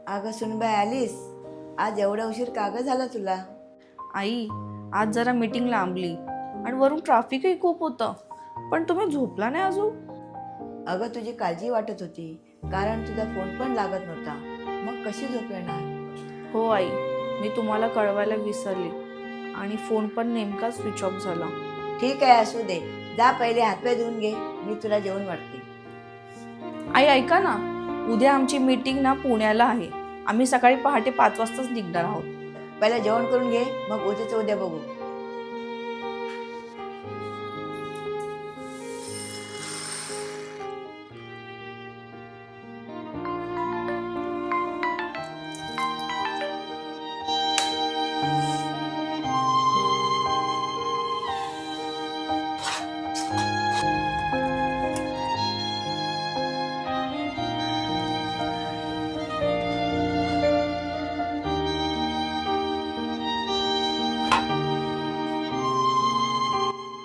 अगं सुनबाई आलीस? आज एवढा उशीर का ग झाला तुला? आई, आज जरा मीटिंग लांबली आणि वरून ट्रॅफिकही खूप होतं. पण तुम्ही झोपला नाही अजून? अगं तुझी काळजी वाटत होती, कारण तुझा फोन पण लागत नव्हता. मग कशी झोप येणार? हो आई, मी तुम्हाला कळवायला विसरले आणि फोन पण नेमका स्विच ऑफ झाला. ठीक आहे, असू दे. जा पहिले हातपाय धुवून घे, मी तुला जेवण वाढते. आई ऐका ना, उद्या आमची मीटिंग ना पुण्याला आहे. आम्ही सकाळी पहाटे 5 वाजताच निघणार आहोत. पहिला जेवण करून घे, मग उद्याचं उद्या बघू.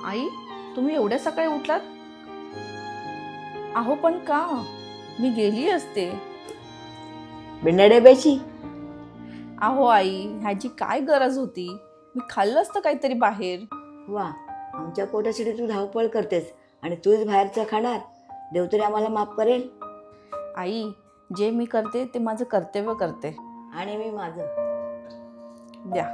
आई, तुम्ही एवढ्या सकाळी उठलात? अहो पण का? मी गेली असते. बिना डब्याची? अहो आई, ह्याची काय गरज होती? मी खाल्लं असतं काहीतरी बाहेर. वा, आमच्या पोटासाठी तू धावपळ करतेस आणि तूच बाहेरचं खाणार. देव तरी आम्हाला माफ करेल. आई, जे मी करते ते माझं कर्तव्य करते. आणि मी माझं. द्या.